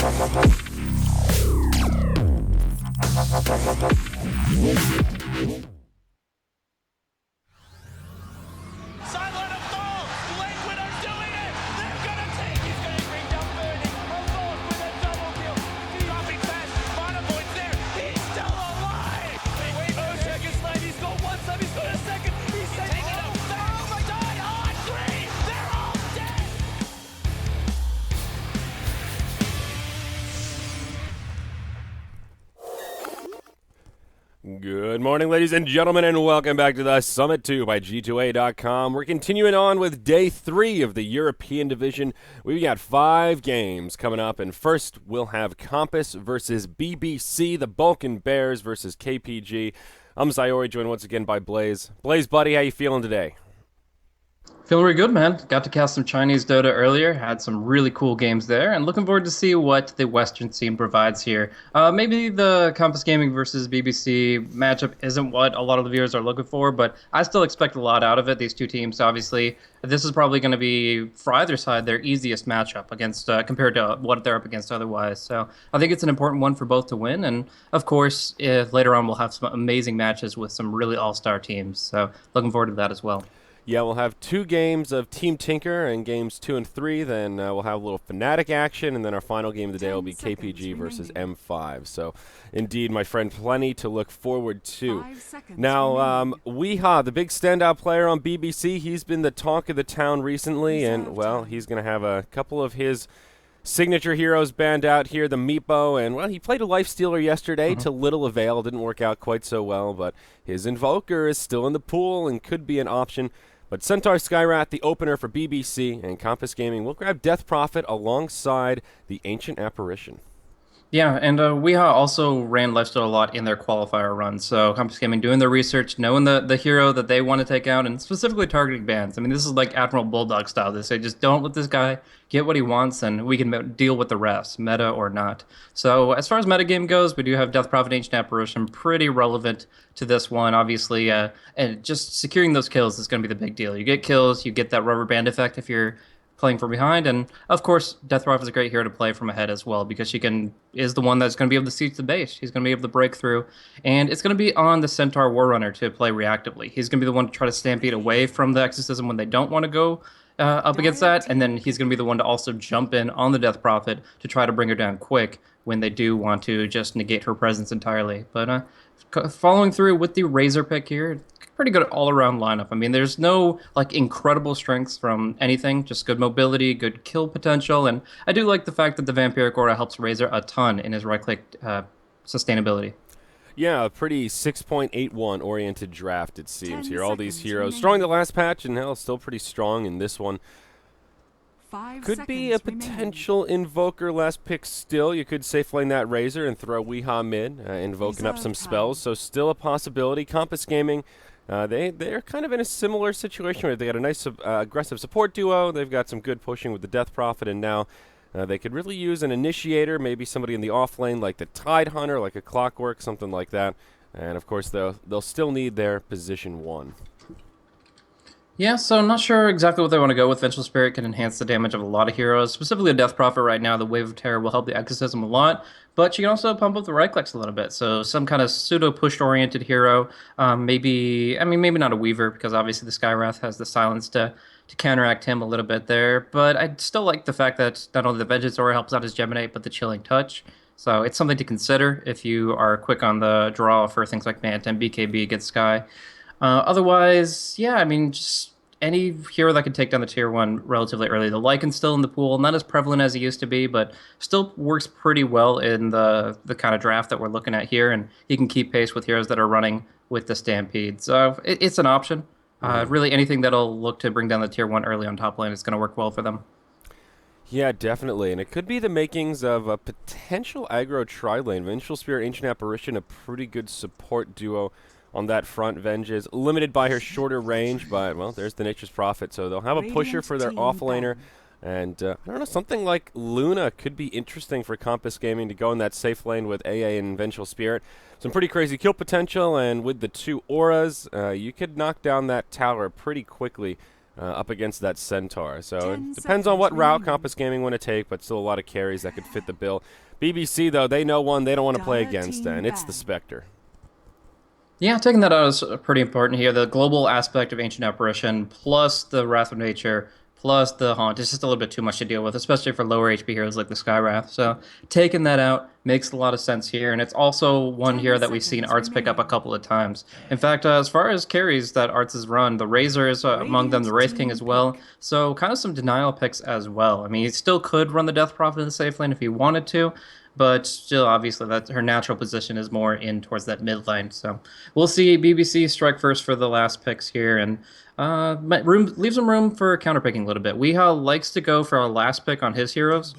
Silent of goal! Lakewood's doing it! They're gonna take it! He's gonna bring down Birdie! Alone with a double kill! Dropping fast! Monopoint's there! He's still alive! Wait, seconds left! He's going one time! He's going a second! He's taking it! Oh my God! On three! They're all dead! Good morning, ladies and gentlemen, and welcome back to the Summit 2 by G2A.com. We're continuing on with Day 3 of the European Division. We've got 5 games coming up, and first we'll have Compass versus BBC, the Balkan Bears versus KPG. I'm Zayori, joined once again by Blaze. Blaze, buddy, how you feeling today? Feeling really good, man. Got to cast some Chinese Dota earlier. Had some really cool games there, and looking forward to see what the Western scene provides here. Maybe the Compass Gaming versus BBC matchup isn't what a lot of the viewers are looking for, but I still expect a lot out of it. These two teams, obviously, this is probably going to be, for either side, their easiest matchup against compared to what they're up against otherwise. So I think it's an important one for both to win, and of course, if later on we'll have some amazing matches with some really all-star teams. So looking forward to that as well. Yeah, we'll have 2 games of Team Tinker and games 2 and 3. Then we'll have a little Fnatic action, and then our final game of the day will be KPG versus M5. So, indeed, my friend, plenty to look forward to. Now, Weeha, the big standout player on BBC, he's been the talk of the town recently, and, well, he's going to have a couple of his signature heroes banned out here, the Meepo, and, well, he played a Lifestealer yesterday to little avail. Didn't work out quite so well, but his Invoker is still in the pool and could be an option. But Centaur Skyrat, the opener for BBC, and Compass Gaming will grab Death Prophet alongside the Ancient Apparition. Yeah, and Weeha also ran Lifesteal a lot in their qualifier run. So Compass Gaming doing their research, knowing the hero that they want to take out, and specifically targeting bans. I mean, this is like Admiral Bulldog style. They say just don't let this guy get what he wants, and we can deal with the rest, meta or not. So as far as metagame goes, we do have Death Prophet, Ancient Apparition, pretty relevant to this one, obviously. And just securing those kills is going to be the big deal. You get kills, you get that rubber band effect if you're playing from behind, and of course Death Prophet is a great hero to play from ahead as well, because she is the one that's going to be able to siege the base. She's going to be able to break through, and it's going to be on the Centaur Warrunner to play reactively. He's going to be the one to try to stampede away from the Exorcism when they don't want to go up against that, and then he's going to be the one to also jump in on the Death Prophet to try to bring her down quick when they do want to just negate her presence entirely. But following through with the Razor pick here, pretty good all-around lineup. I mean, there's no like incredible strengths from anything, just good mobility, good kill potential, and I do like the fact that the Vampiric Aura helps Razor a ton in his right-click sustainability. Yeah, a pretty 6.81 oriented draft, it seems here. All these heroes strong in the last patch, and hell, still pretty strong in this one. Could be a potential Invoker last pick still. You could safe lane that Razor and throw Weeha mid, invoking up some spells, so still a possibility. Compass Gaming, they're kind of in a similar situation where they got a nice aggressive support duo. They've got some good pushing with the Death Prophet, and now they could really use an initiator, maybe somebody in the off lane like the Tide Hunter, like a Clockwork, something like that. And of course, they'll still need their position 1. Yeah, so I'm not sure exactly what they want to go with. Vengeful Spirit can enhance the damage of a lot of heroes. Specifically the Death Prophet right now, the Wave of Terror will help the Exorcism a lot, but you can also pump up the right clicks a little bit. So some kind of pseudo-push-oriented hero, maybe not a Weaver, because obviously the Skywrath has the silence to counteract him a little bit there, but I still like the fact that not only the Vengeance Aura helps out his Geminate, but the Chilling Touch. So it's something to consider if you are quick on the draw for things like Manta and BKB against Sky. Otherwise, yeah, I mean, just any hero that can take down the tier 1 relatively early. The Lycan's still in the pool, not as prevalent as he used to be, but still works pretty well in the kind of draft that we're looking at here, and he can keep pace with heroes that are running with the Stampede. So it's an option. Really, anything that'll look to bring down the tier 1 early on top lane is going to work well for them. Yeah, definitely, and it could be the makings of a potential aggro tri-lane. Vengeful Spirit, Ancient Apparition, a pretty good support duo on that front. Venge is limited by her shorter range, but, well, there's the Nature's Prophet, so they'll have a pusher for their off-laner. And, I don't know, something like Luna could be interesting for Compass Gaming to go in that safe lane with AA and Vengeful Spirit. Some pretty crazy kill potential, and with the 2 auras, you could knock down that tower pretty quickly up against that Centaur. So it depends on what route Compass Gaming want to take, but still a lot of carries that could fit the bill. BBC, though, they know one they don't want to play against, and it's the Spectre. Yeah, taking that out is pretty important here. The global aspect of Ancient Apparition, plus the Wrath of Nature, plus the Haunt, is just a little bit too much to deal with, especially for lower HP heroes like the Skywrath. So taking that out makes a lot of sense here, and it's also one here that we've seen Arts pick up a couple of times. In fact, as far as carries that Arts has run, the Razor is among them, the Wraith King as well, so kind of some denial picks as well. I mean, he still could run the Death Prophet in the safe lane if he wanted to, but still, obviously, that her natural position is more in towards that mid lane. So we'll see BBC strike first for the last picks here, and leave some room for counterpicking a little bit. Weehaw likes to go for our last pick on his heroes,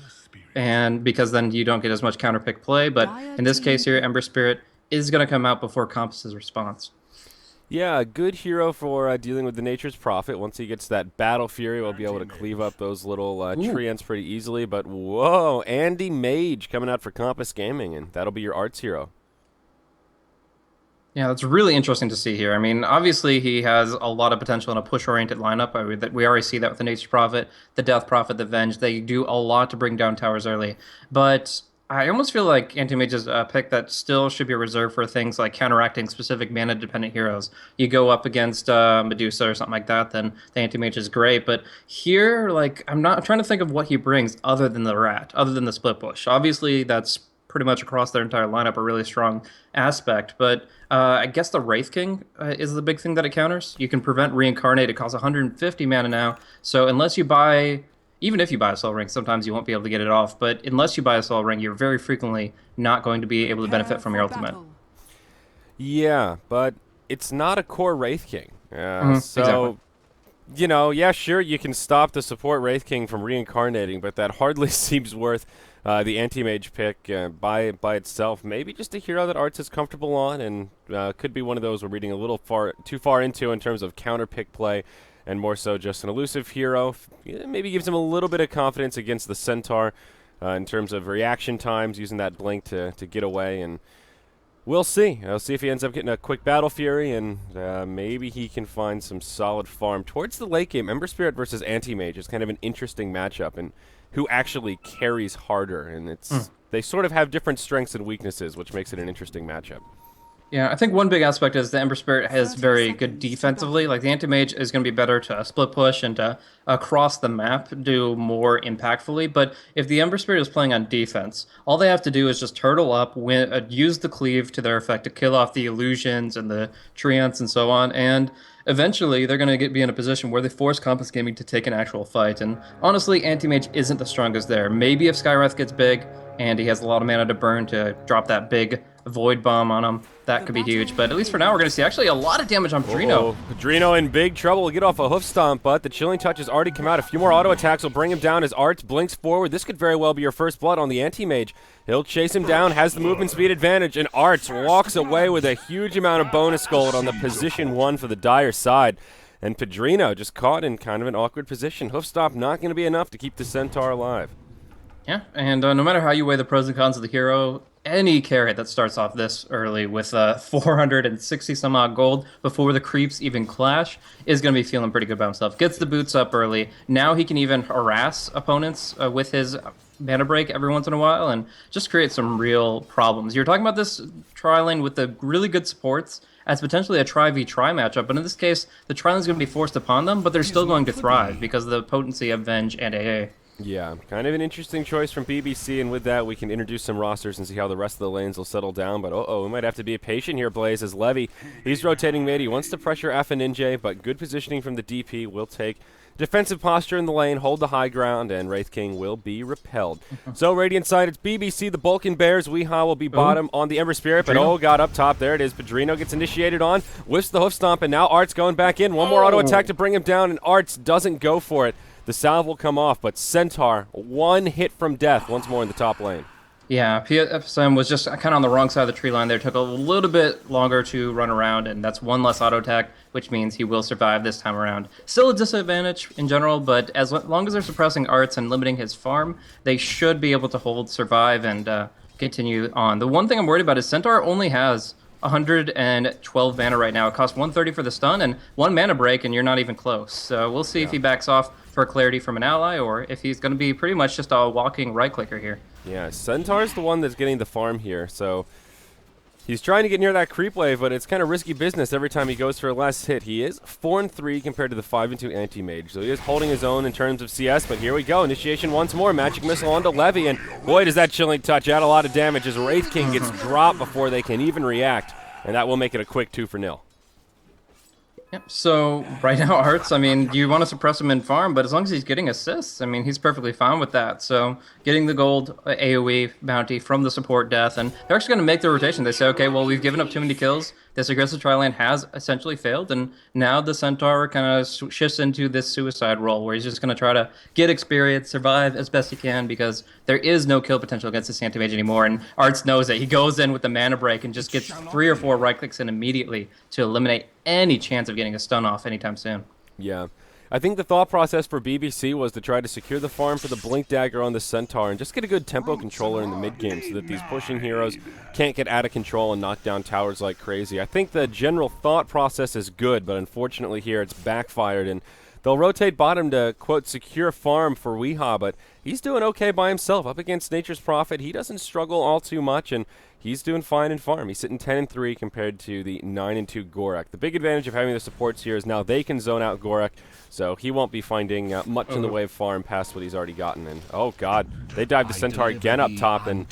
and because then you don't get as much counterpick play. But in this case here, Ember Spirit is going to come out before Compass's response. Yeah, a good hero for dealing with the Nature's Prophet. Once he gets that Battle Fury, we'll be able to cleave up those little treants pretty easily. But whoa, Andy Mage coming out for Compass Gaming, and that'll be your Arts hero. Yeah, that's really interesting to see here. I mean, obviously he has a lot of potential in a push-oriented lineup. We already see that with the Nature's Prophet, the Death Prophet, the Venge. They do a lot to bring down towers early. But I almost feel like Anti-Mage's a pick that still should be reserved for things like counteracting specific mana-dependent heroes. You go up against Medusa or something like that, then the Anti-Mage is great. But here, like, I'm trying to think of what he brings other than the Rat, other than the Split Push. Obviously, that's pretty much across their entire lineup a really strong aspect, but I guess the Wraith King is the big thing that it counters. You can prevent Reincarnate. It costs 150 mana now, so unless you buy, even if you buy a Soul Ring, sometimes you won't be able to get it off, but unless you buy a Soul Ring, you're very frequently not going to be able to benefit from your ultimate. Yeah, but it's not a core Wraith King. So, exactly. You know, yeah, sure, you can stop the support Wraith King from reincarnating, but that hardly seems worth the Anti-Mage pick by itself. Maybe just a hero that Arts is comfortable on, and could be one of those we're reading a little too far into in terms of counter pick play, and more so just an elusive hero. Maybe gives him a little bit of confidence against the Centaur in terms of reaction times, using that blink to get away, and we'll see. I'll see if he ends up getting a quick Battle Fury, and maybe he can find some solid farm. Towards the late game, Ember Spirit versus Anti-Mage is kind of an interesting matchup, and who actually carries harder, and they sort of have different strengths and weaknesses, which makes it an interesting matchup. Yeah, I think one big aspect is the Ember Spirit has very good defensively. Like, the Anti-Mage is going to be better to split push and to across the map do more impactfully. But if the Ember Spirit is playing on defense, all they have to do is just turtle up, use the cleave to their effect to kill off the illusions and the treants and so on, and eventually they're going to be in a position where they force Compass Gaming to take an actual fight. And honestly, Anti-Mage isn't the strongest there. Maybe if Skywrath gets big and he has a lot of mana to burn to drop that big Void Bomb on him, that could be huge. But at least for now, we're going to see actually a lot of damage on Padrino. Padrino in big trouble. Will get off a hoof stomp, but the Chilling Touch has already come out. A few more auto attacks will bring him down as Arts blinks forward. This could very well be your first blood on the Anti-Mage. He'll chase him down, has the movement speed advantage, and Arts walks away with a huge amount of bonus gold on the position 1 for the Dire side. And Padrino just caught in kind of an awkward position. Hoof stomp not going to be enough to keep the Centaur alive. Yeah, and no matter how you weigh the pros and cons of the hero, any carry that starts off this early with 460 some odd gold before the creeps even clash is going to be feeling pretty good about himself. Gets the boots up early. Now he can even harass opponents with his mana break every once in a while and just create some real problems. You're talking about this tri-lane with the really good supports as potentially a tri-v-tri matchup, but in this case, the tri-lane is going to be forced upon them, but they're still going to thrive because of the potency of Venge and AA. Yeah, kind of an interesting choice from BBC, and with that, we can introduce some rosters and see how the rest of the lanes will settle down. But we might have to be patient here, Blaze, as Levy, he's rotating mid. He wants to pressure F and Ninja, but good positioning from the DP will take defensive posture in the lane, hold the high ground, and Wraith King will be repelled. So, Radiant side, it's BBC, the Bulkin Bears. Weehaw will be bottom on the Ember Spirit, but God, up top, there it is. Padrino gets initiated on, whiffs the hoof stomp, and now Arts going back in. One more auto attack to bring him down, and Arts doesn't go for it. The salve will come off, but Centaur, one hit from death once more in the top lane. Yeah, PFSM was just kind of on the wrong side of the tree line there. Took a little bit longer to run around, and that's one less auto attack, which means he will survive this time around. Still a disadvantage in general, but as long as they're suppressing Arts and limiting his farm, they should be able to survive, and continue on. The one thing I'm worried about is Centaur only has 112 mana right now. It costs 130 for the stun and 1 mana break, and you're not even close. So we'll see if he backs off for clarity from an ally, or if he's going to be pretty much just a walking right-clicker here. Yeah, Centaur's the one that's getting the farm here, so he's trying to get near that creep wave, but it's kind of risky business every time he goes for a last hit. He is 4-3 compared to the 5-2 anti-mage, so he is holding his own in terms of CS, but here we go. Initiation once more. Magic Missile onto Levy, and boy, does that Chilling Touch add a lot of damage as Wraith King gets dropped before they can even react, and that will make it a quick 2-0. Yep. So right now, Arts, I mean, you want to suppress him in farm, but as long as he's getting assists, I mean, he's perfectly fine with that. So getting the gold AoE bounty from the support death, and they're actually going to make the rotation. They say, okay, well, we've given up too many kills. This aggressive tri-lane has essentially failed, and now the Centaur kind of shifts into this suicide role where he's just going to try to get experience, survive as best he can, because there is no kill potential against this anti-mage anymore, and Arts knows it. He goes in with the mana break and just gets 3 or 4 right-clicks in immediately to eliminate any chance of getting a stun off anytime soon. Yeah. I think the thought process for BBC was to try to secure the farm for the Blink Dagger on the Centaur and just get a good tempo controller in the mid-game so that these pushing heroes can't get out of control and knock down towers like crazy. I think the general thought process is good, but unfortunately here it's backfired, and they'll rotate bottom to, quote, secure farm for Weehaw, but he's doing okay by himself. Up against Nature's Prophet, he doesn't struggle all too much, and he's doing fine in farm. He's sitting 10-3 compared to the 9-2 Gorak. The big advantage of having the supports here is now they can zone out Gorak, so he won't be finding much in the way of farm past what he's already gotten. And oh god, they dive the Centaur again up top, and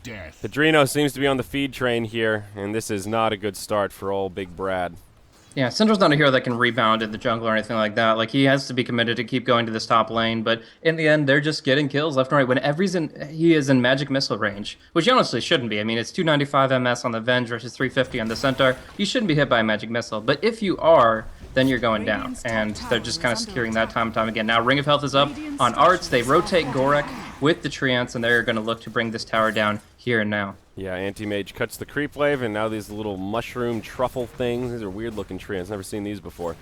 Pedrino seems to be on the feed train here, and this is not a good start for old Big Brad. Yeah, Centaur's not a hero that can rebound in the jungle or anything like that. Like, he has to be committed to keep going to this top lane, but in the end, they're just getting kills left and right. Whenever he is in Magic Missile range, which he honestly shouldn't be. I mean, it's 295 MS on the Venge versus 350 on the Centaur. You shouldn't be hit by a Magic Missile, but if you are, then you're going down, and they're just kind of securing that time and time again. Now, Ring of Health is up on Arts. They rotate Gorak with the Treants, and they're going to look to bring this tower down here and now. Yeah, Anti-Mage cuts the creep wave, and now these little mushroom truffle things. These are weird-looking treants. Never seen these before.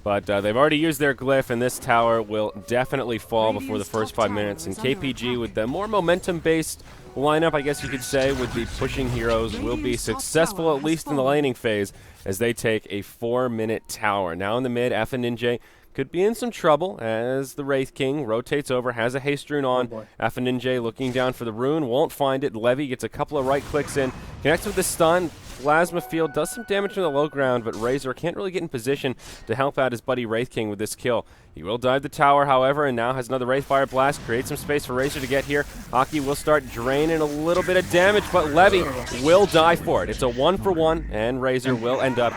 But they've already used their glyph, and this tower will definitely fall before the first 5 minutes. And KPG, with the more momentum-based lineup, I guess you could say, with the pushing heroes, will be successful, at least in the laning phase, as they take a 4-minute tower. Now in the mid, F and Ninja could be in some trouble as the Wraith King rotates over, has a haste rune on. F and Ninja looking down for the rune, won't find it. Levy gets a couple of right clicks in, connects with the stun. Plasma Field does some damage from the low ground, but Razor can't really get in position to help out his buddy Wraith King with this kill. He will dive the tower, however, and now has another Wraithfire Blast, create some space for Razor to get here. Hockey will start draining a little bit of damage, but Levy will die for it. It's a 1-for-1, and Razor will end up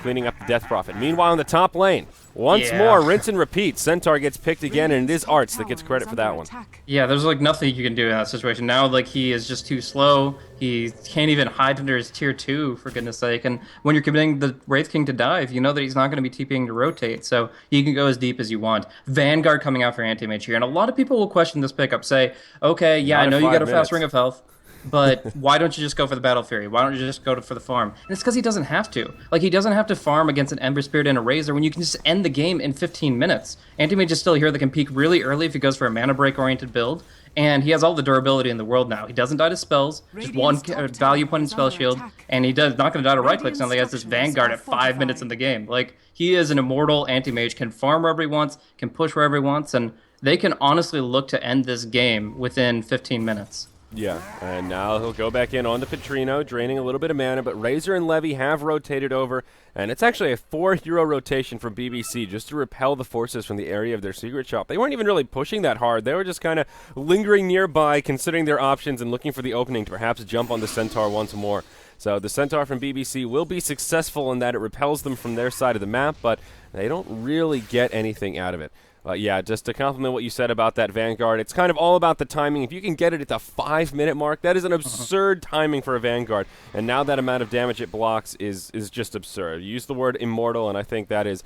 cleaning up the Death Prophet. Meanwhile, in the top lane, once more, rinse and repeat. Centaur gets picked again, and it is Arts that gets credit for that one. Yeah, there's like nothing you can do in that situation. Now, like, he is just too slow. He can't even hide under his tier 2, for goodness sake. And when you're committing the Wraith King to dive, you know that he's not going to be TPing to rotate, so he can go as deep as you want. Vanguard coming out for Anti-Mage here, and a lot of people will question this pickup, say, okay, yeah, I know you got a fast Ring of Health, but why don't you just go for the Battle Fury? Why don't you just go for the farm? And it's because he doesn't have to. Like, he doesn't have to farm against an Ember Spirit and a Razor when you can just end the game in 15 minutes. Anti-Mage is still here that can peak really early if he goes for a mana break-oriented build, and he has all the durability in the world now. He doesn't die to spells, just one value point in Spell Shield, and he's not going to die to right clicks, and he has this Vanguard at 5 minutes in the game. Like, he is an immortal Anti-Mage, can farm wherever he wants, can push wherever he wants, and they can honestly look to end this game within 15 minutes. Yeah, and now he'll go back in on the Petrino, draining a little bit of mana, but Razor and Levy have rotated over, and it's actually a 4-hero rotation from BBC just to repel the forces from the area of their secret shop. They weren't even really pushing that hard. They were just kind of lingering nearby, considering their options and looking for the opening to perhaps jump on the Centaur once more. So the Centaur from BBC will be successful in that it repels them from their side of the map, but they don't really get anything out of it. Yeah, just to compliment what you said about that Vanguard, it's kind of all about the timing. If you can get it at the 5-minute mark, that is an absurd timing for a Vanguard. And now that amount of damage it blocks is just absurd. You use the word immortal, and I think that is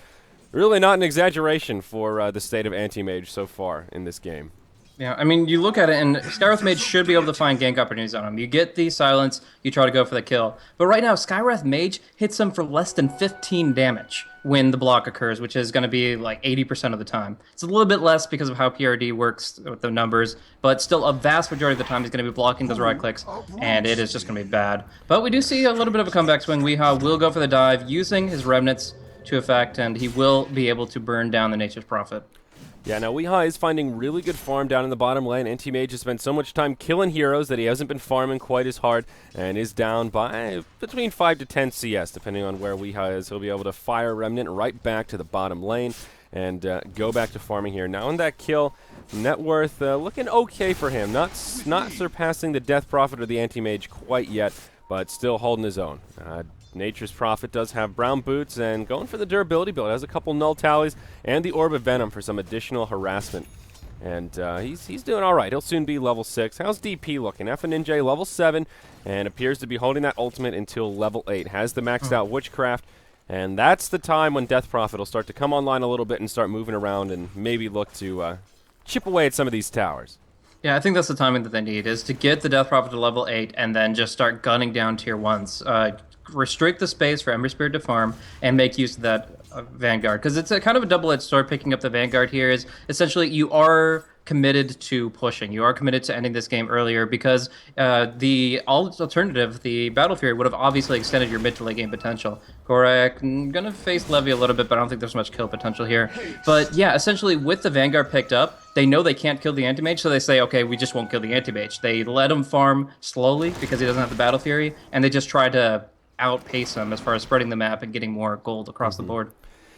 really not an exaggeration for the state of Anti-Mage so far in this game. Yeah, I mean, you look at it, and Skywrath Mage should be able to find gank opportunities on him. You get the silence, you try to go for the kill. But right now, Skywrath Mage hits him for less than 15 damage when the block occurs, which is going to be like 80% of the time. It's a little bit less because of how PRD works with the numbers, but still a vast majority of the time he's going to be blocking those right clicks, and it is just going to be bad. But we do see a little bit of a comeback swing. Weehaw will go for the dive using his Remnants to effect, and he will be able to burn down the Nature's Prophet. Yeah, now Weehaw is finding really good farm down in the bottom lane. Anti-Mage has spent so much time killing heroes that he hasn't been farming quite as hard and is down by between 5 to 10 CS, depending on where Weehaw is. He'll be able to fire Remnant right back to the bottom lane and go back to farming here. Now in that kill, net worth looking okay for him. Not surpassing the Death Prophet or the Anti-Mage quite yet, but still holding his own. Nature's Prophet does have brown boots and going for the durability build. Has a couple null tallies and the Orb of Venom for some additional harassment. And he's doing all right. He'll soon be level 6. How's DP looking? Ninja level 7 and appears to be holding that ultimate until level 8. Has the maxed out Witchcraft. And that's the time when Death Prophet will start to come online a little bit and start moving around and maybe look to chip away at some of these towers. Yeah, I think that's the timing that they need, is to get the Death Prophet to level 8 and then just start gunning down tier 1s. Restrict the space for Ember Spirit to farm and make use of that Vanguard. Because it's a kind of a double-edged sword. Picking up the Vanguard here is essentially you are committed to pushing. You are committed to ending this game earlier because the alternative, the Battle Fury, would have obviously extended your mid to late game potential. Gorak, gonna face Levy a little bit, but I don't think there's much kill potential here. But yeah, essentially with the Vanguard picked up, they know they can't kill the Anti-Mage, so they say, okay, we just won't kill the Anti-Mage. They let him farm slowly because he doesn't have the Battle Fury, and they just try to outpace him as far as spreading the map and getting more gold across the board.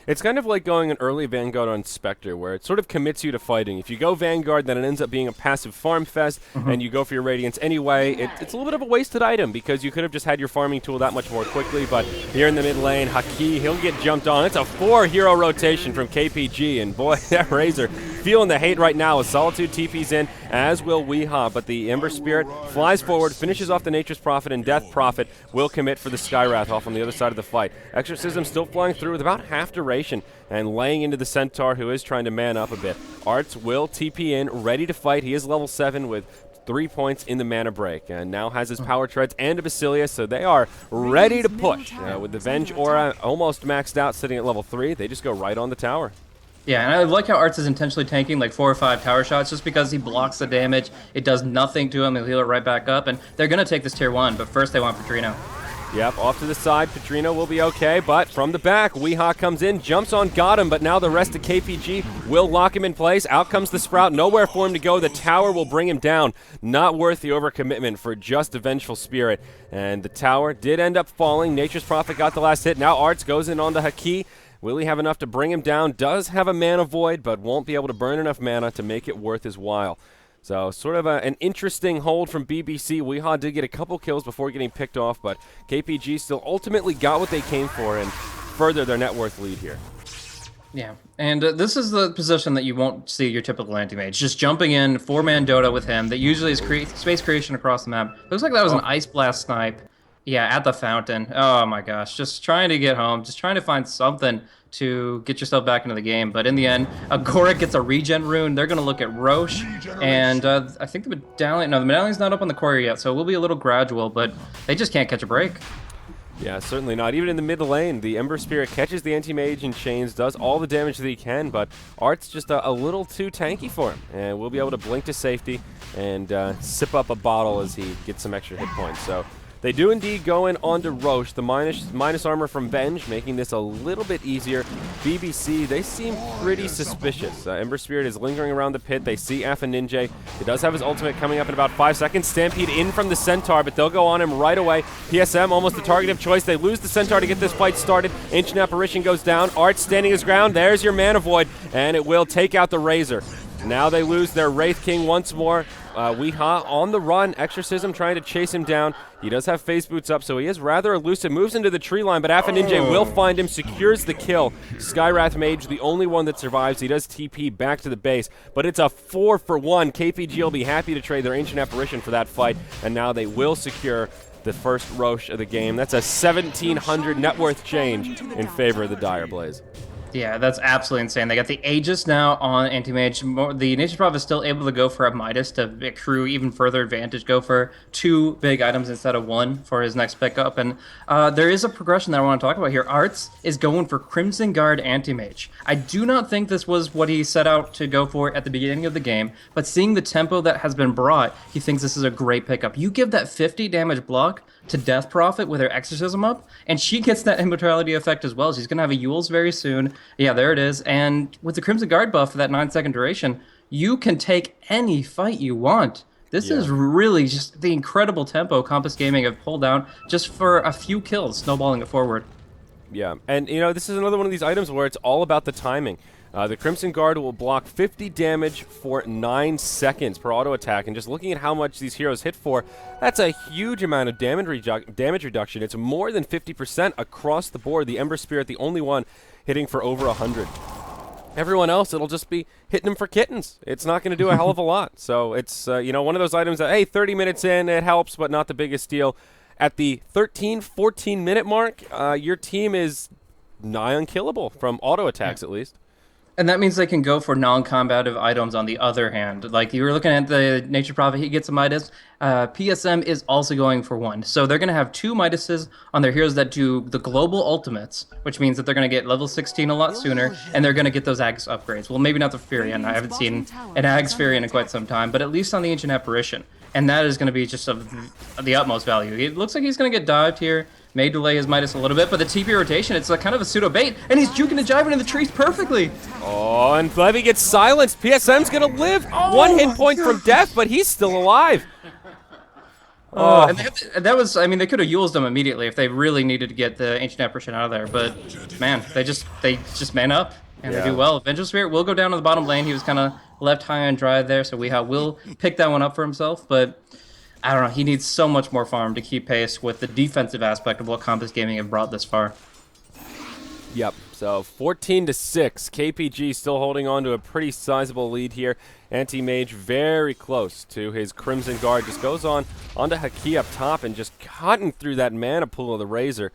It's kind of like going an early Vanguard on Spectre, where it sort of commits you to fighting. If you go Vanguard, then it ends up being a passive farm fest, and you go for your Radiance anyway. It's a little bit of a wasted item, because you could have just had your farming tool that much more quickly, but here in the mid lane, Haki, he'll get jumped on. It's a 4-hero rotation from KPG, and boy, that Razor feeling the hate right now as Solitude TP's in, as will Weehaw, but the Ember Spirit flies forward, finishes off the Nature's Prophet, and Death Prophet will commit for the Skywrath off on the other side of the fight. Exorcism still flying through with about half duration and laying into the Centaur, who is trying to man up a bit. Arts will TP in, ready to fight. He is level 7 with 3 points in the mana break, and now has his Power Treads and a Basilius, so they are ready to push. With the Venge Aura almost maxed out, sitting at level 3, they just go right on the tower. Yeah, and I like how Arts is intentionally tanking like 4 or 5 tower shots just because he blocks the damage. It does nothing to him. He'll heal it right back up, and they're going to take this tier 1, but first they want Petrino. Yep, off to the side, Petrino will be okay, but from the back, Weehaw comes in, jumps on, got him, but now the rest of KPG will lock him in place. Out comes the Sprout, nowhere for him to go. The tower will bring him down. Not worth the overcommitment for just a Vengeful Spirit. And the tower did end up falling. Nature's Prophet got the last hit. Now Arts goes in on the Haki. Will he have enough to bring him down? Does have a mana void, but won't be able to burn enough mana to make it worth his while. So sort of an interesting hold from BBC. Weehaw did get a couple kills before getting picked off, but KPG still ultimately got what they came for and further their net worth lead here. Yeah, and this is the position that you won't see your typical anti-mage. Just jumping in, 4-man Dota with him. That usually is space creation across the map. Looks like that was an Ice Blast snipe. Yeah, at the fountain. Oh my gosh, just trying to get home, just trying to find something to get yourself back into the game. But in the end, Agoric gets a regen rune. They're going to look at Roche, and I think the medallion, no, the medallion's not up on the quarry yet, so it will be a little gradual, but they just can't catch a break. Yeah, certainly not. Even in the mid lane, the Ember Spirit catches the Anti-Mage in chains, does all the damage that he can, but Art's just a little too tanky for him, and we'll be able to blink to safety and sip up a bottle as he gets some extra hit points. So they do indeed go in onto Roche, the minus armor from Venge, making this a little bit easier. BBC, they seem pretty suspicious. Ember Spirit is lingering around the pit. They see Ninja. He does have his ultimate coming up in about 5 seconds. Stampede in from the Centaur, but they'll go on him right away. PSM, almost the target of choice. They lose the Centaur to get this fight started. Ancient Apparition goes down. Art standing his ground. There's your Mana Void, and it will take out the Razor. Now they lose their Wraith King once more. Weehaw on the run. Exorcism trying to chase him down. He does have phase boots up, so he is rather elusive. Moves into the tree line, but Ninja will find him, secures the kill. Skywrath Mage, the only one that survives. He does TP back to the base, but it's a 4-for-1. KPG will be happy to trade their Ancient Apparition for that fight, and now they will secure the first Roche of the game. That's a 1,700 net worth change in favor of the Dire Blaze. Yeah, that's absolutely insane. They got the Aegis now on Anti-Mage. The Nature's Prophet is still able to go for a Midas to accrue even further advantage, go for 2 big items instead of 1 for his next pickup. And there is a progression that I want to talk about here. Arts is going for Crimson Guard Anti-Mage. I do not think this was what he set out to go for at the beginning of the game, but seeing the tempo that has been brought, he thinks this is a great pickup. You give that 50 damage block to Death Prophet with her Exorcism up, and she gets that immortality effect as well. She's going to have a Yule's very soon. Yeah, there it is. And with the Crimson Guard buff for that 9-second duration, you can take any fight you want. This is really just the incredible tempo Compass Gaming have pulled down just for a few kills, snowballing it forward. Yeah, and this is another one of these items where it's all about the timing. The Crimson Guard will block 50 damage for 9 seconds per auto attack, and just looking at how much these heroes hit for, that's a huge amount of damage reduction. It's more than 50% across the board. The Ember Spirit, the only one hitting for over 100. Everyone else, it'll just be hitting them for kittens. It's not going to do a hell of a lot. So it's one of those items that, hey, 30 minutes in, it helps, but not the biggest deal. At the 13, 14-minute mark, your team is nigh unkillable from auto attacks, at least. And that means they can go for non-combative items on the other hand. Like you were looking at the Nature Prophet, he gets a Midas. PSM is also going for 1. So they're going to have 2 Midases on their heroes that do the global ultimates, which means that they're going to get level 16 a lot sooner, and they're going to get those Ags upgrades. Well, maybe not the Furion. I haven't seen an Ags Furion in quite some time, but at least on the Ancient Apparition. And that is going to be just of the utmost value. It looks like he's going to get dived here. May delay his Midas a little bit, but the TP rotation, it's kind of a pseudo bait, and he's juking and jiving in the trees perfectly. Oh, and Levy gets silenced. PSM's going to live. 1 hit point from death, but he's still alive. And that was, I mean, they could have used them immediately if they really needed to get the Ancient Apparition out of there, but man, they just man up, and they do well. Vengeful Spirit will go down to the bottom lane. He was kind of left high and dry there, so Weehaw will pick that one up for himself, but I don't know, he needs so much more farm to keep pace with the defensive aspect of what Compass Gaming have brought this far. Yep, so 14-6. KPG still holding on to a pretty sizable lead here. Anti-Mage very close to his Crimson Guard. Just goes onto Haki up top and just cutting through that mana pool of the Razor.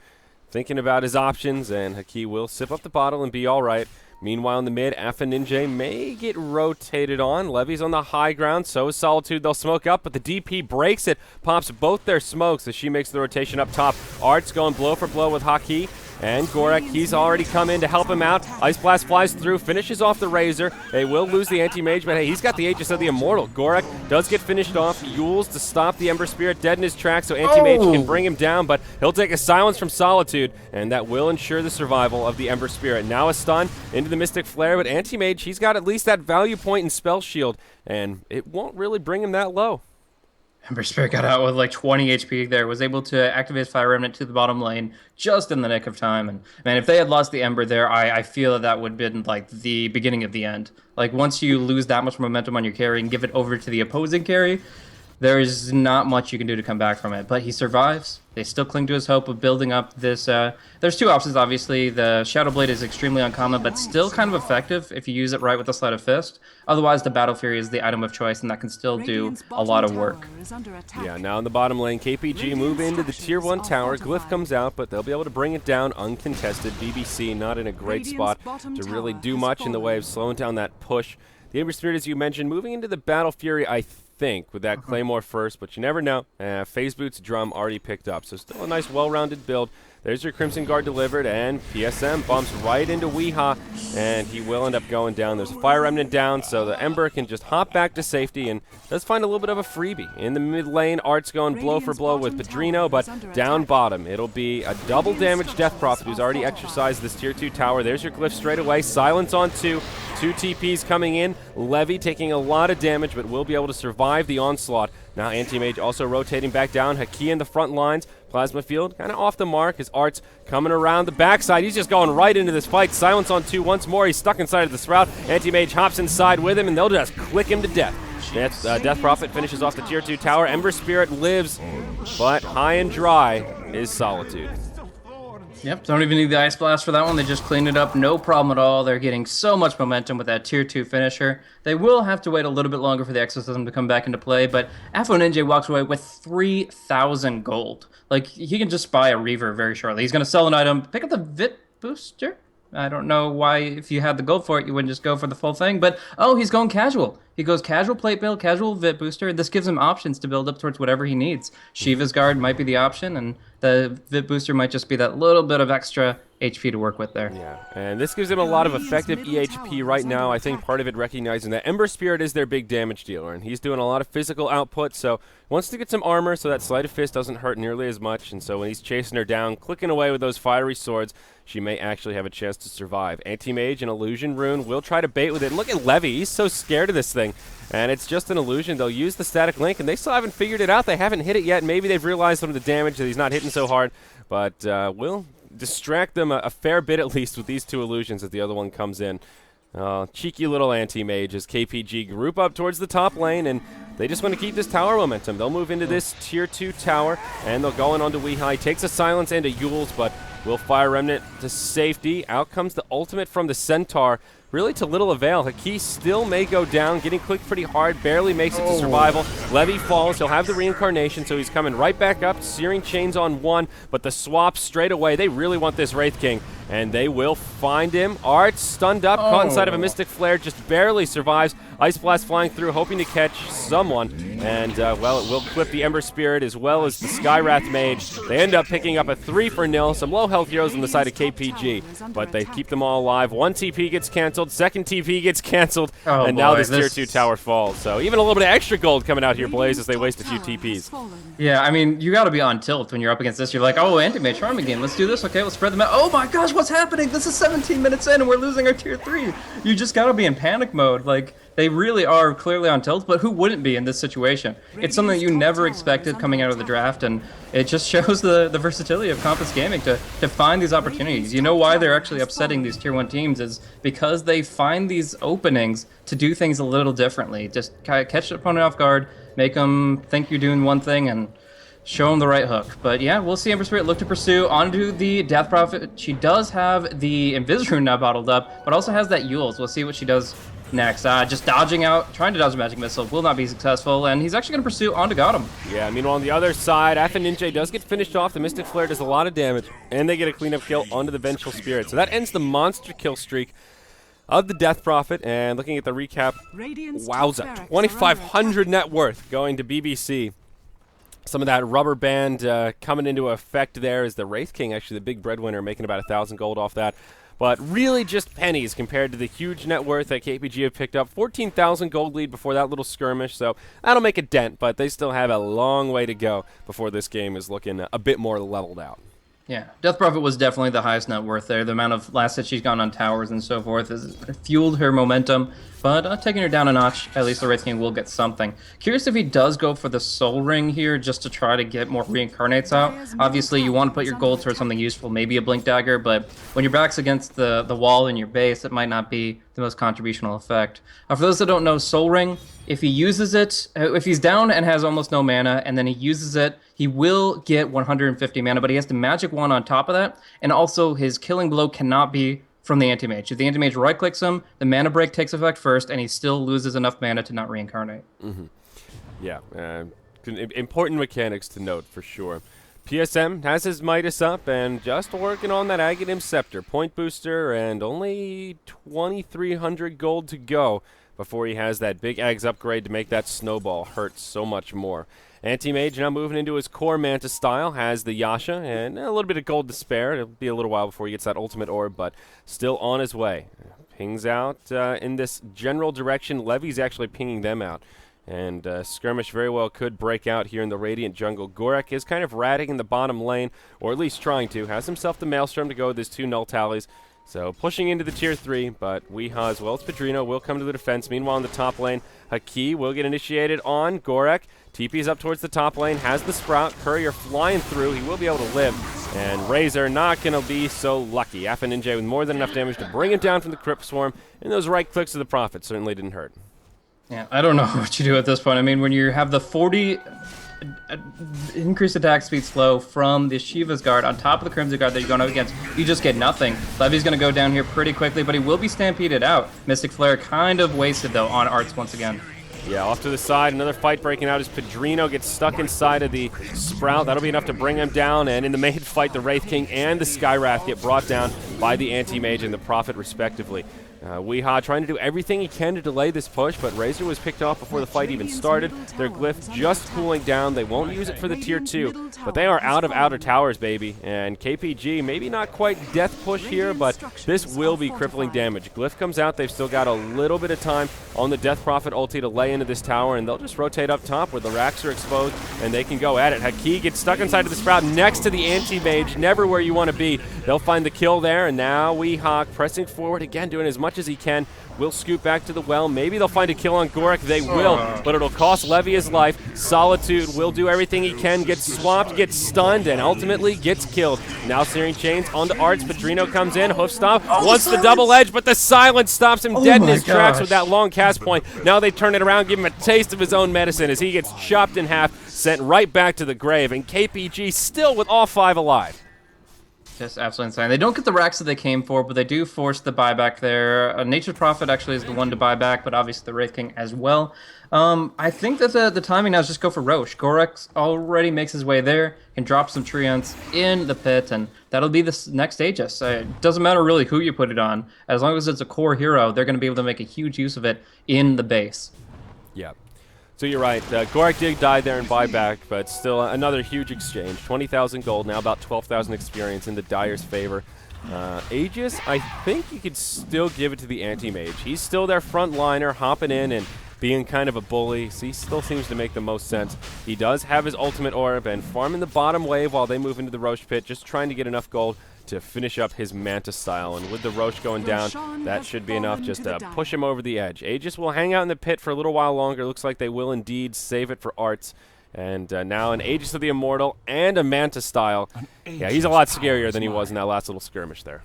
Thinking about his options, and Haki will sip up the bottle and be all right. Meanwhile, in the mid, Alpha Ninja may get rotated on. Levy's on the high ground, so is Solitude. They'll smoke up, but the DP breaks it, pops both their smokes as she makes the rotation up top. Art's going blow for blow with Haki. And Gorak, he's already come in to help him out. Ice Blast flies through, finishes off the Razor. They will lose the Anti-Mage, but hey, he's got the Aegis of the Immortal. Gorak does get finished off. Yules to stop the Ember Spirit, dead in his tracks, so Anti-Mage can bring him down, but he'll take a silence from Solitude, and that will ensure the survival of the Ember Spirit. Now a stun into the Mystic Flare, but Anti-Mage, he's got at least that value point in Spell Shield, and it won't really bring him that low. Ember Spirit got out with like 20 HP there, was able to activate Fire Remnant to the bottom lane just in the nick of time. And man, if they had lost the Ember there, I feel that would have been like the beginning of the end. Like once you lose that much momentum on your carry and give it over to the opposing carry, there's not much you can do to come back from it. But he survives. They still cling to his hope of building up this. There's 2 options, obviously. The Shadow Blade is extremely uncommon, but still kind of effective if you use it right with the Sleight of Fist. Otherwise, the Battle Fury is the item of choice, and that can still do a lot of work. Yeah, now in the bottom lane, KPG move into the Tier 1 tower. Glyph comes out, but they'll be able to bring it down uncontested. BBC not in a great spot to really do much in the way of slowing down that push. The Ember Spirit, as you mentioned, moving into the Battle Fury, I think, with that Claymore first, but you never know. Phase Boots drum already picked up, so still a nice well-rounded build. There's your Crimson Guard delivered, and PSM bumps right into Weehaw, and he will end up going down. There's a Fire Remnant down, so the Ember can just hop back to safety, and does find a little bit of a freebie. In the mid lane, Art's going blow for blow with Padrino, but down bottom, it'll be a double damage Death Prophet who's already exercised this Tier 2 tower. There's your Glyph straight away. Silence on 2. 2 TPs coming in. Levy taking a lot of damage, but will be able to survive the onslaught. Now Anti-Mage also rotating back down. Haki in the front lines. Plasma Field kind of off the mark as Art's coming around the backside. He's just going right into this fight. Silence on 2 once more. He's stuck inside of the Sprout. Anti-Mage hops inside with him, and they'll just click him to death. Death Prophet finishes off the Tier 2 tower. Ember Spirit lives, but high and dry is Solitude. Yep, don't even need the Ice Blast for that one. They just cleaned it up, no problem at all. They're getting so much momentum with that Tier 2 finisher. They will have to wait a little bit longer for the Exorcism to come back into play, but Afro Ninja walks away with 3,000 gold. Like, he can just buy a Reaver very shortly. He's going to sell an item, pick up the Vit Booster? I don't know why, if you had the gold for it, you wouldn't just go for the full thing. But, oh, he's going casual. He goes casual plate build, casual Vit booster. This gives him options to build up towards whatever he needs. Shiva's Guard might be the option, and the Vit booster might just be that little bit of extra HP to work with there. Yeah, and this gives him a lot of effective EHP right now. I think part of it recognizing that Ember Spirit is their big damage dealer, and he's doing a lot of physical output, so wants to get some armor so that Sleight of Fist doesn't hurt nearly as much, and so when he's chasing her down, clicking away with those fiery swords, she may actually have a chance to survive. Anti-Mage and Illusion Rune will try to bait with it. And look at Levy. He's so scared of this thing. And it's just an illusion. They'll use the Static Link, and they still haven't figured it out. They haven't hit it yet. Maybe they've realized some of the damage that he's not hitting so hard. But we'll distract them a fair bit at least with these two illusions as the other one comes in. Cheeky little Anti-Mage as KPG group up towards the top lane, and they just want to keep this tower momentum. They'll move into this Tier 2 tower, and they'll go in onto Weehai. Takes a Silence and a Yules, but will fire Remnant to safety. Out comes the ultimate from the Centaur. Really to little avail. Haki still may go down, getting clicked pretty hard, barely makes it to survival. Levy falls, he'll have the reincarnation, so he's coming right back up, Searing Chains on one, but the swap straight away. They really want this Wraith King, and they will find him. Art stunned up, caught inside of a Mystic Flare, just barely survives. Ice Blast flying through, hoping to catch someone, and well, it will clip the Ember Spirit as well as the Skywrath Mage. They end up picking up a 3-0. Some low health heroes on the side of KPG, but they keep them all alive. One TP gets canceled, second TP gets canceled, and now this Tier 2 tower falls. So even a little bit of extra gold coming out here, Blaze, as they waste a few TPs. Yeah, I mean, you got to be on tilt when you're up against this. You're like, oh, Anti-Mage Charm again. Let's do this. Okay, let's spread them out. Oh my gosh, what's happening? This is 17 minutes in, and we're losing our Tier 3. You just got to be in panic mode. Like, they really are clearly on tilt, but who wouldn't be in this situation? It's something that you never expected coming out of the draft, and it just shows the versatility of Compass Gaming to find these opportunities. You know why they're actually upsetting these Tier 1 teams is because they find these openings to do things a little differently. Just catch the opponent off guard, make them think you're doing one thing, and show them the right hook. But yeah, we'll see Ember Spirit look to pursue onto the Death Prophet. She does have the Invis Rune now bottled up, but also has that Yules. We'll see what she does next. Just dodging out, trying to dodge a Magic Missile, will not be successful, and he's actually going to pursue onto Gotham. Yeah, meanwhile on the other side, Ninja does get finished off. The Mystic Flare does a lot of damage, and they get a cleanup kill onto the Vengeful Spirit. So that ends the monster kill streak of the Death Prophet. And looking at the recap, wowza, 2,500 net worth going to BBC. Some of that rubber band coming into effect there is the Wraith King, actually the big breadwinner, making about 1,000 gold off that. But really just pennies compared to the huge net worth that KPG have picked up. 14,000 gold lead before that little skirmish, so that'll make a dent, but they still have a long way to go before this game is looking a bit more leveled out. Yeah, Death Prophet was definitely the highest net worth there. The amount of last hits she's gone on towers and so forth has fueled her momentum. But taking her down a notch, at least the Wraith King will get something. Curious if he does go for the Soul Ring here just to try to get more Reincarnates out. Obviously, you want to put your gold towards something useful, maybe a Blink Dagger, but when your back's against the wall in your base, it might not be the most contributional effect. For those that don't know, Soul Ring, if he uses it, if he's down and has almost no mana, and then he uses it, he will get 150 mana, but he has the Magic Wand on top of that, and also his Killing Blow cannot be from the Anti-Mage. If the Anti-Mage right-clicks him, the Mana Break takes effect first, and he still loses enough mana to not reincarnate. Yeah, important mechanics to note for sure. PSM has his Midas up and just working on that Aghanim Scepter. Point booster and only 2,300 gold to go before he has that big Ags upgrade to make that snowball hurt so much more. Anti-Mage now moving into his core Manta style, has the Yasha and a little bit of gold to spare. It'll be a little while before he gets that ultimate orb, but still on his way. Pings out in this general direction. Levy's actually pinging them out. And Skirmish very well could break out here in the Radiant jungle. Gorek is kind of ratting in the bottom lane, or at least trying to. Has himself the Maelstrom to go with his 2 null tallies. So pushing into the Tier 3, but Weeha as well as Padrino will come to the defense. Meanwhile in the top lane, Haki will get initiated on Gorek. TP's up towards the top lane, has the Sprout. Courier flying through, he will be able to live. And Razor not going to be so lucky. Ninja with more than enough damage to bring it down from the Crypt Swarm, and those right clicks of the Prophet certainly didn't hurt. Yeah, I don't know what you do at this point. I mean, when you have the 40 increased attack speed slow from the Shiva's Guard on top of the Crimson Guard that you're going up against, you just get nothing. Levy's going to go down here pretty quickly, but he will be stampeded out. Mystic Flare kind of wasted, though, on Arts once again. Yeah, off to the side. Another fight breaking out as Pedrino gets stuck inside of the Sprout. That'll be enough to bring him down. And in the main fight, the Wraith King and the Skywrath get brought down by the Anti-Mage and the Prophet, respectively. Weehaw trying to do everything he can to delay this push, but Razor was picked off before the fight even started. Their glyph just cooling down. They won't use it for the tier 2, but they are out of outer towers, baby. And KPG, maybe not quite death push here, but this will be crippling damage. Glyph comes out. They've still got a little bit of time on the Death Prophet ulti to lay into this tower, and they'll just rotate up top where the racks are exposed, and they can go at it. Haki gets stuck inside of the Sprout next to the Anti-Mage, never where you want to be. They'll find the kill there, and now Weehawk pressing forward again, doing as much as he can. Will scoot back to the well. Maybe they'll find a kill on Gorik. They will, but it'll cost Levy his life. Solitude will do everything he can, gets swamped, gets stunned, and ultimately gets killed. Now Searing Chains onto Arts. Pedrino comes in, hoof stomp, wants the double edge, but the silence stops him dead in his tracks with that long cast point. Now they turn it around, give him a taste of his own medicine as he gets chopped in half, sent right back to the grave, and KPG still with all 5 alive. Just absolutely insane. They don't get the racks that they came for, but they do force the buyback there. Nature's Prophet actually is the one to buy back, but obviously the Wraith King as well. I think that the timing now is just go for Roche. Gorex already makes his way there, can drop some Treants in the pit, and that'll be the next Aegis. It doesn't matter really who you put it on. As long as it's a core hero, they're going to be able to make a huge use of it in the base. Yeah. So you're right. Gorik did die there in buyback, but still another huge exchange. 20,000 gold, now about 12,000 experience in the Dire's favor. Aegis, I think you could still give it to the Anti-Mage. He's still their front liner, hopping in and being kind of a bully. So he still seems to make the most sense. He does have his ultimate orb and farming the bottom wave while they move into the Roche pit, just trying to get enough gold to finish up his Manta style. And with the Roche going down, that should be enough just to push him over the edge. Aegis will hang out in the pit for a little while longer. Looks like they will indeed save it for Arts. And now an Aegis of the Immortal and a Manta style. Yeah, he's a lot scarier than he was in that last little skirmish there.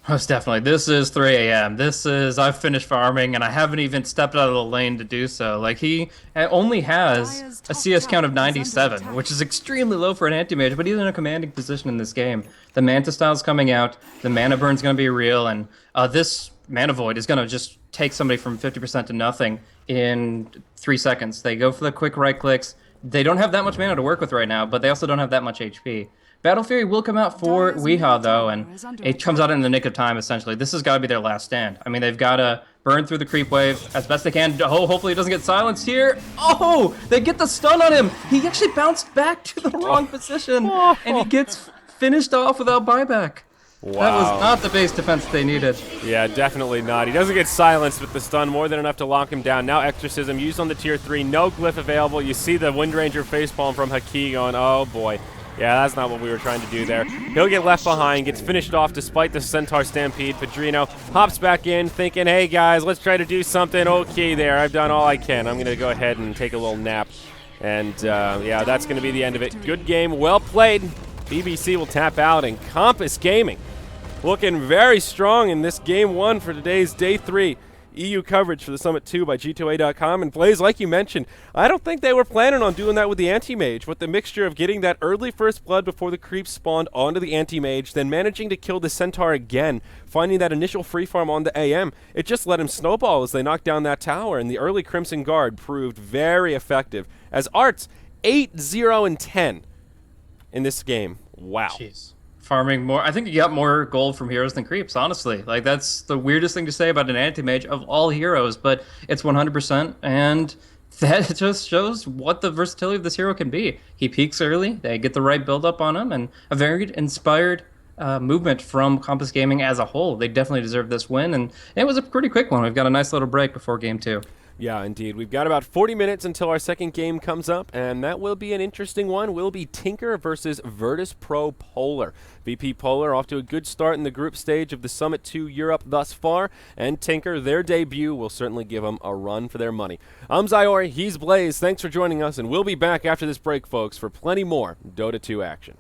Most definitely. This is 3 a.m. This is, I've finished farming, and I haven't even stepped out of the lane to do so. Like, he only has a CS count of 97, which is extremely low for an anti-mage, but he's in a commanding position in this game. The Manta style's coming out, the mana burn's going to be real, and this Mana Void is going to just take somebody from 50% to nothing in 3 seconds. They go for the quick right clicks. They don't have that much mana to work with right now, but they also don't have that much HP. Battle Fury will come out for Weehaw, though, and it comes out in the nick of time, essentially. This has got to be their last stand. I mean, they've got to burn through the creep wave as best they can. Oh, hopefully he doesn't get silenced here. Oh, they get the stun on him. He actually bounced back to the wrong position, and he gets finished off without buyback. Wow. That was not the base defense they needed. Yeah, definitely not. He doesn't get silenced with the stun, more than enough to lock him down. Now Exorcism used on the tier 3, no glyph available. You see the Wind Ranger facepalm from Haki going, oh boy. Yeah, that's not what we were trying to do there. He'll get left behind, gets finished off despite the Centaur Stampede. Pedrino hops back in thinking, hey guys, let's try to do something. Okay there, I've done all I can. I'm going to go ahead and take a little nap. And yeah, that's going to be the end of it. Good game, well played. BBC will tap out, and Compass Gaming looking very strong in this game 1 for today's day 3. EU coverage for the Summit 2 by G2A.com. And Blaze, like you mentioned, I don't think they were planning on doing that with the Anti-Mage. With the mixture of getting that early first blood before the creeps spawned onto the Anti-Mage, then managing to kill the Centaur again, finding that initial free farm on the AM, it just let him snowball as they knocked down that tower. And the early Crimson Guard proved very effective. As Arts, 8-0-10 in this game. Wow. Jeez. Farming more. I think you got more gold from heroes than creeps, honestly. Like, that's the weirdest thing to say about an anti-mage of all heroes, but it's 100%, and that just shows what the versatility of this hero can be. He peaks early, they get the right build-up on him, and a very inspired movement from Compass Gaming as a whole. They definitely deserve this win, and it was a pretty quick one. We've got a nice little break before Game 2. Yeah, indeed. We've got about 40 minutes until our second game comes up, and that will be an interesting one. Will be Tinker versus Virtus Pro Polar. VP Polar off to a good start in the group stage of the Summit 2 Europe thus far, and Tinker, their debut, will certainly give them a run for their money. I'm Zyori, he's Blaze. Thanks for joining us, and we'll be back after this break, folks, for plenty more Dota 2 action.